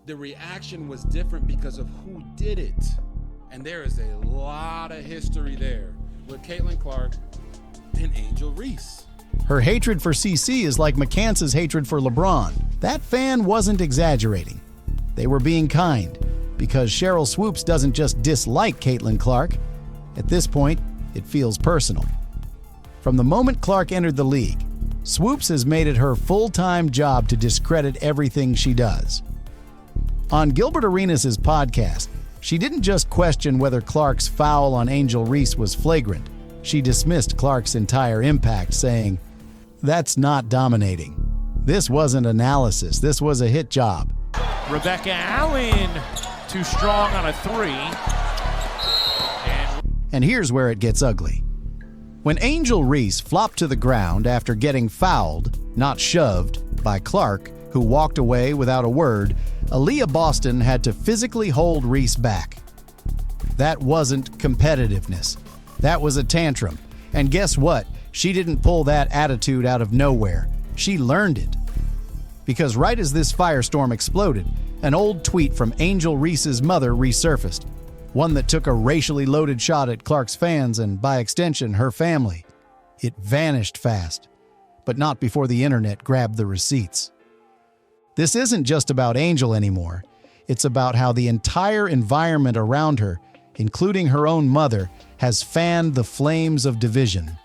the reaction was different because of who did it. And there is a lot of history there with Caitlin Clark and Angel Reese. Her hatred for CC is like McCance's hatred for LeBron. That fan wasn't exaggerating. They were being kind, because Cheryl Swoops doesn't just dislike Caitlin Clark. At this point, it feels personal. From the moment Clark entered the league, Swoops has made it her full-time job to discredit everything she does. On Gilbert Arenas' podcast, she didn't just question whether Clark's foul on Angel Reese was flagrant. She dismissed Clark's entire impact, saying, "That's not dominating. This wasn't analysis. This was a hit job." Rebecca Allen, too strong on a three. And here's where it gets ugly. When Angel Reese flopped to the ground after getting fouled, not shoved, by Clark, who walked away without a word, Aaliyah Boston had to physically hold Reese back. That wasn't competitiveness. That was a tantrum. And guess what? She didn't pull that attitude out of nowhere. She learned it. Because right as this firestorm exploded, an old tweet from Angel Reese's mother resurfaced. One that took a racially loaded shot at Clark's fans and, by extension, her family. It vanished fast, but not before the internet grabbed the receipts. This isn't just about Angel anymore. It's about how the entire environment around her, including her own mother, has fanned the flames of division.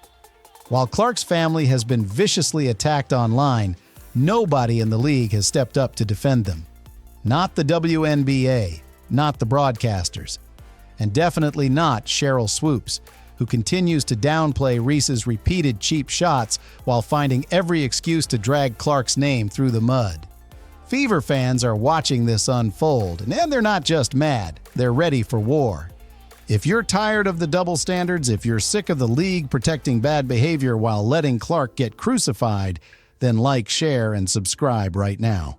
While Clark's family has been viciously attacked online, nobody in the league has stepped up to defend them. Not the WNBA, not the broadcasters, and definitely not Cheryl Swoops, who continues to downplay Reese's repeated cheap shots while finding every excuse to drag Clark's name through the mud. Fever fans are watching this unfold, and they're not just mad, they're ready for war. If you're tired of the double standards, if you're sick of the league protecting bad behavior while letting Clark get crucified, then like, share, and subscribe right now.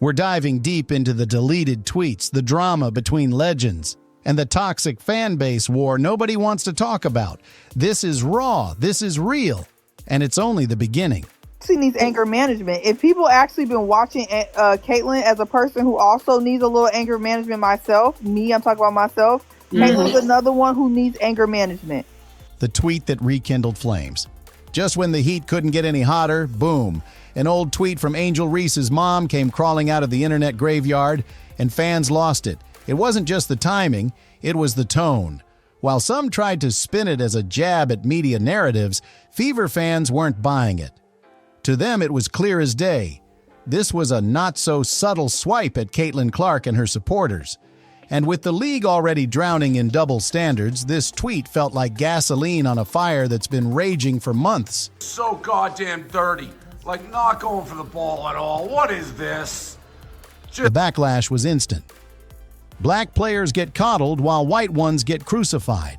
We're diving deep into the deleted tweets, the drama between legends, and the toxic fan base war nobody wants to talk about. This is raw, this is real, and it's only the beginning. She needs anger management. If people actually been watching Caitlin as a person who also needs a little anger management myself, I'm talking about myself, Caitlin's another one who needs anger management. The tweet that rekindled flames. Just when the heat couldn't get any hotter, boom, an old tweet from Angel Reese's mom came crawling out of the internet graveyard, and fans lost it. It wasn't just the timing, it was the tone. While some tried to spin it as a jab at media narratives, Fever fans weren't buying it. To them, it was clear as day. This was a not-so-subtle swipe at Caitlin Clark and her supporters. And with the league already drowning in double standards, this tweet felt like gasoline on a fire that's been raging for months. So goddamn dirty. Like, not going for the ball at all. What is this? The backlash was instant. Black players get coddled while white ones get crucified.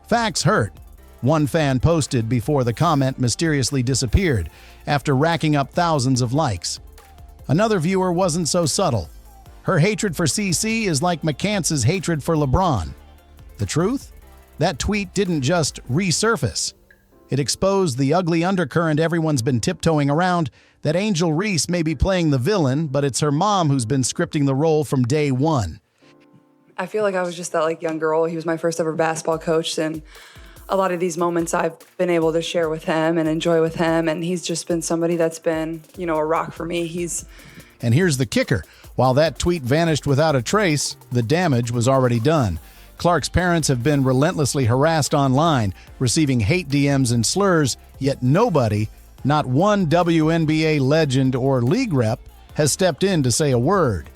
Facts hurt. One fan posted before the comment mysteriously disappeared after racking up thousands of likes. Another viewer wasn't so subtle. Her hatred for CC is like McCance's hatred for LeBron. The truth? That tweet didn't just resurface. It exposed the ugly undercurrent everyone's been tiptoeing around, that Angel Reese may be playing the villain, but it's her mom who's been scripting the role from day one. I feel like I was just that young girl. He was my first ever basketball coach, and a lot of these moments I've been able to share with him and enjoy with him, and he's just been somebody that's been, a rock for me. And here's the kicker. While that tweet vanished without a trace, the damage was already done. Clark's parents have been relentlessly harassed online, receiving hate DMs and slurs, yet nobody, not one WNBA legend or league rep, has stepped in to say a word.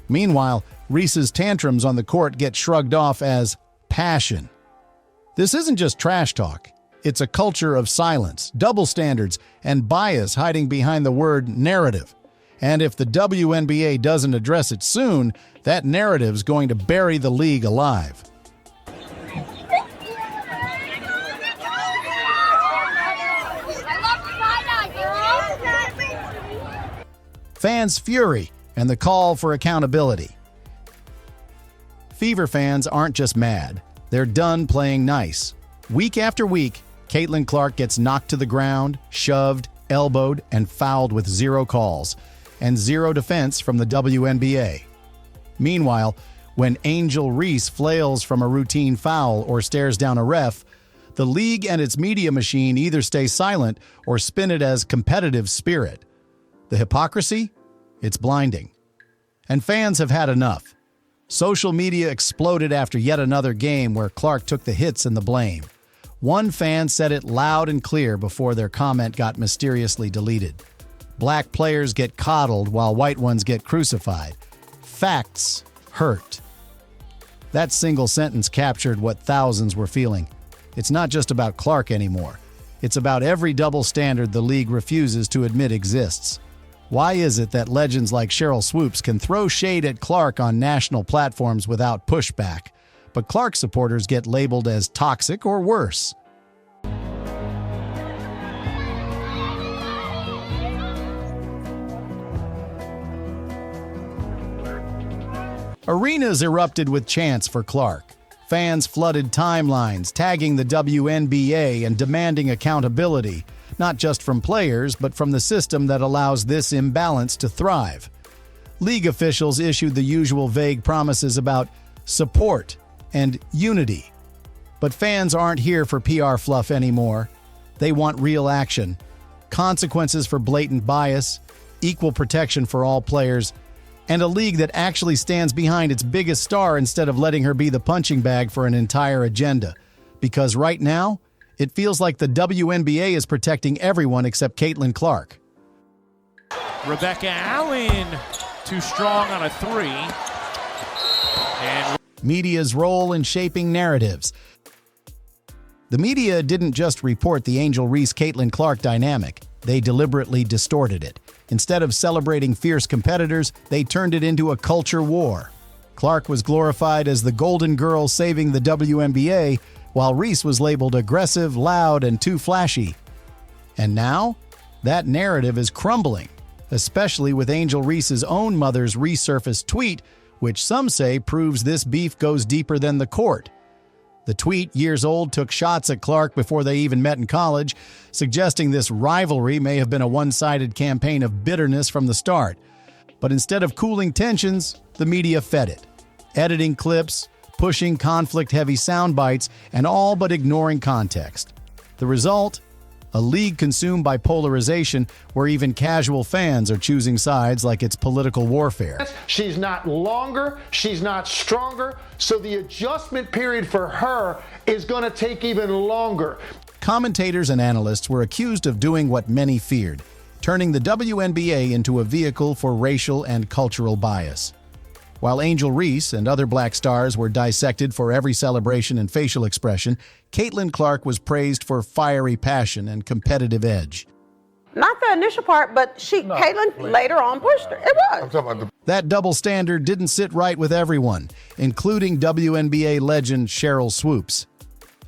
Meanwhile, Reese's tantrums on the court get shrugged off as passion. This isn't just trash talk. It's a culture of silence, double standards, and bias hiding behind the word narrative. And if the WNBA doesn't address it soon, that narrative's going to bury the league alive. Fans' fury and the call for accountability. Fever fans aren't just mad. They're done playing nice. Week after week, Caitlin Clark gets knocked to the ground, shoved, elbowed, and fouled with zero calls. and zero defense from the WNBA. Meanwhile, when Angel Reese flails from a routine foul or stares down a ref, the league and its media machine either stay silent or spin it as competitive spirit. The hypocrisy? It's blinding. And fans have had enough. Social media exploded after yet another game where Clark took the hits and the blame. One fan said it loud and clear before their comment got mysteriously deleted. Black players get coddled while white ones get crucified. Facts hurt. That single sentence captured what thousands were feeling. It's not just about Clark anymore. It's about every double standard the league refuses to admit exists. Why is it that legends like Cheryl Swoops can throw shade at Clark on national platforms without pushback, but Clark supporters get labeled as toxic or worse? Arenas erupted with chants for Clark. Fans flooded timelines, tagging the WNBA and demanding accountability, not just from players, but from the system that allows this imbalance to thrive. League officials issued the usual vague promises about support and unity. But fans aren't here for PR fluff anymore. They want real action, consequences for blatant bias, equal protection for all players, and a league that actually stands behind its biggest star instead of letting her be the punching bag for an entire agenda. Because right now, it feels like the WNBA is protecting everyone except Caitlin Clark. Rebecca Allen, too strong on a three. And Media's role in shaping narratives. The media didn't just report the Angel Reese-Caitlin Clark dynamic. They deliberately distorted it. Instead of celebrating fierce competitors, they turned it into a culture war. Clark was glorified as the golden girl saving the WNBA, while Reese was labeled aggressive, loud, and too flashy. And now, that narrative is crumbling, especially with Angel Reese's own mother's resurfaced tweet, which some say proves this beef goes deeper than the court. The tweet, years old, took shots at Clark before they even met in college, suggesting this rivalry may have been a one-sided campaign of bitterness from the start. But instead of cooling tensions, the media fed it, editing clips, pushing conflict-heavy sound bites, and all but ignoring context. The result? A league consumed by polarization where even casual fans are choosing sides like it's political warfare. She's not longer, she's not stronger, so the adjustment period for her is going to take even longer. Commentators and analysts were accused of doing what many feared, turning the WNBA into a vehicle for racial and cultural bias. While Angel Reese and other black stars were dissected for every celebration and facial expression, Caitlin Clark was praised for fiery passion and competitive edge. Not the initial part, but Caitlin later on pushed her. It was. That double standard didn't sit right with everyone, including WNBA legend Cheryl Swoops.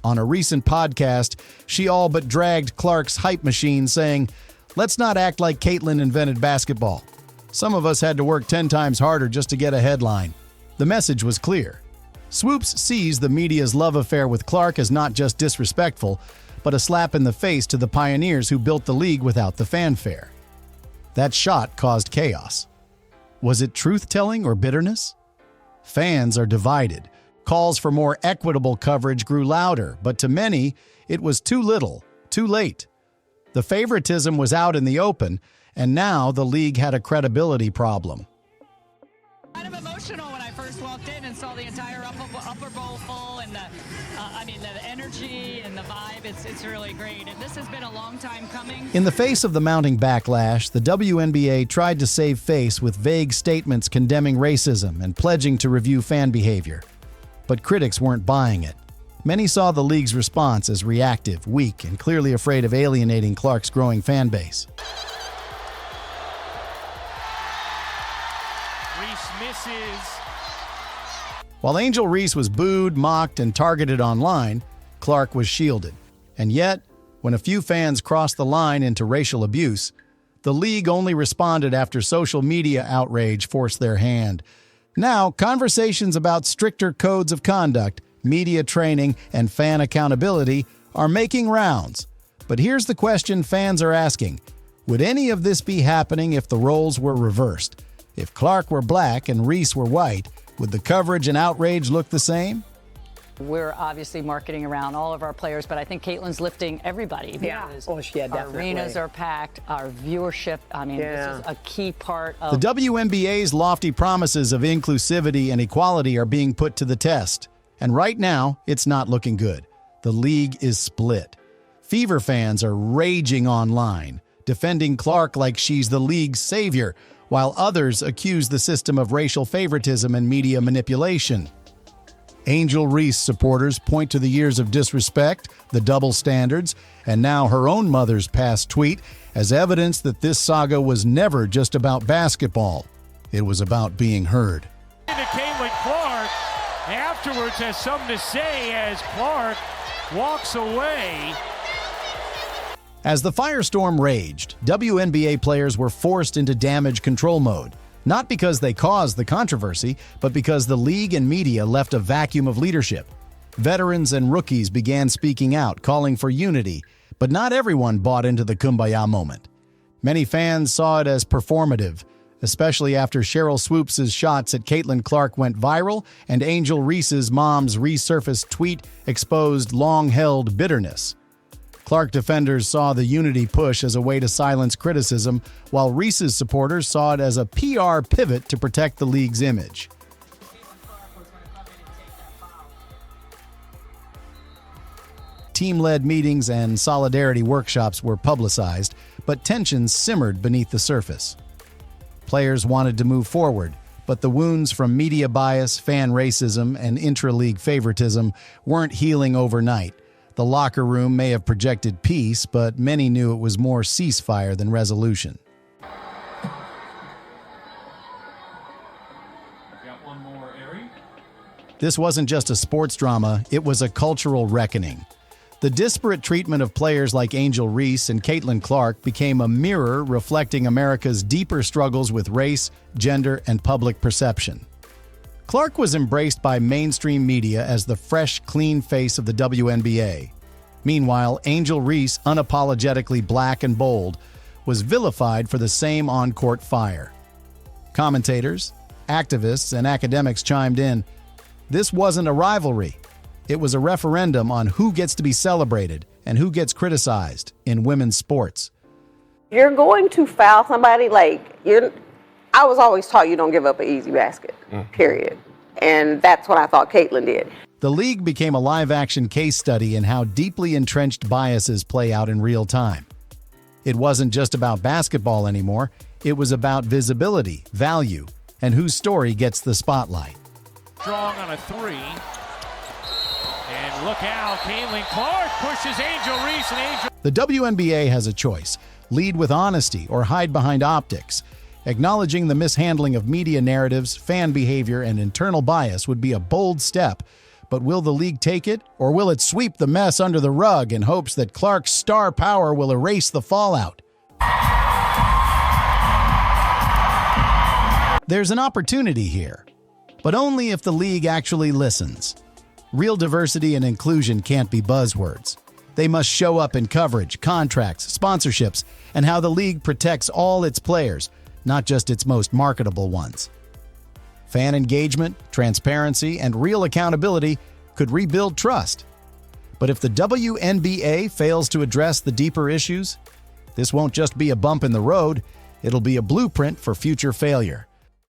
On a recent podcast, she all but dragged Clark's hype machine, saying, "Let's not act like Caitlin invented basketball. Some of us had to work 10 times harder just to get a headline." The message was clear. Swoops sees the media's love affair with Clark as not just disrespectful, but a slap in the face to the pioneers who built the league without the fanfare. That shot caused chaos. Was it truth-telling or bitterness? Fans are divided. Calls for more equitable coverage grew louder, but to many, it was too little, too late. The favoritism was out in the open, and now the league had a credibility problem. Kind of emotional when I first walked in and saw the entire upper bowl full, and the energy and the vibe. It's really great, and this has been a long time coming. In the face of the mounting backlash, the WNBA tried to save face with vague statements condemning racism and pledging to review fan behavior. But critics weren't buying it. Many saw the league's response as reactive, weak, and clearly afraid of alienating Clark's growing fan base. Reese misses. While Angel Reese was booed, mocked, and targeted online, Clark was shielded. And yet, when a few fans crossed the line into racial abuse, the league only responded after social media outrage forced their hand. Now, conversations about stricter codes of conduct, media training, and fan accountability are making rounds. But here's the question fans are asking: Would any of this be happening if the roles were reversed? If Clark were black and Reese were white, would the coverage and outrage look the same? We're obviously marketing around all of our players, but I think Caitlin's lifting everybody. Yeah. Our arenas are packed, our viewership, this is a key part of... The WNBA's lofty promises of inclusivity and equality are being put to the test. And right now, it's not looking good. The league is split. Fever fans are raging online, defending Clark like she's the league's savior, while others accuse the system of racial favoritism and media manipulation. Angel Reese supporters point to the years of disrespect, the double standards, and now her own mother's past tweet as evidence that this saga was never just about basketball. It was about being heard. Caitlin Clark afterwards has something to say as Clark walks away. As the firestorm raged, WNBA players were forced into damage control mode. Not because they caused the controversy, but because the league and media left a vacuum of leadership. Veterans and rookies began speaking out, calling for unity, but not everyone bought into the kumbaya moment. Many fans saw it as performative, especially after Cheryl Swoops' shots at Caitlin Clark went viral and Angel Reese's mom's resurfaced tweet exposed long-held bitterness. Clark defenders saw the unity push as a way to silence criticism, while Reese's supporters saw it as a PR pivot to protect the league's image. Team-led meetings and solidarity workshops were publicized, but tensions simmered beneath the surface. Players wanted to move forward, but the wounds from media bias, fan racism, and intra-league favoritism weren't healing overnight. The locker room may have projected peace, but many knew it was more ceasefire than resolution. This wasn't just a sports drama, it was a cultural reckoning. The disparate treatment of players like Angel Reese and Caitlin Clark became a mirror reflecting America's deeper struggles with race, gender, and public perception. Clark was embraced by mainstream media as the fresh, clean face of the WNBA. Meanwhile, Angel Reese, unapologetically black and bold, was vilified for the same on-court fire. Commentators, activists, and academics chimed in. This wasn't a rivalry. It was a referendum on who gets to be celebrated and who gets criticized in women's sports. You're going to foul somebody I was always taught you don't give up an easy basket, period. And that's what I thought Caitlin did. The league became a live-action case study in how deeply entrenched biases play out in real time. It wasn't just about basketball anymore. It was about visibility, value, and whose story gets the spotlight. Strong on a three. And look out, Caitlin Clark pushes Angel Reese and Angel... The WNBA has a choice. Lead with honesty or hide behind optics. Acknowledging the mishandling of media narratives, fan behavior, and internal bias would be a bold step. But will the league take it, or will it sweep the mess under the rug in hopes that Clark's star power will erase the fallout? There's an opportunity here, but only if the league actually listens. Real diversity and inclusion can't be buzzwords. They must show up in coverage, contracts, sponsorships, and how the league protects all its players, not just its most marketable ones. Fan engagement, transparency, and real accountability could rebuild trust. But if the WNBA fails to address the deeper issues, this won't just be a bump in the road, it'll be a blueprint for future failure.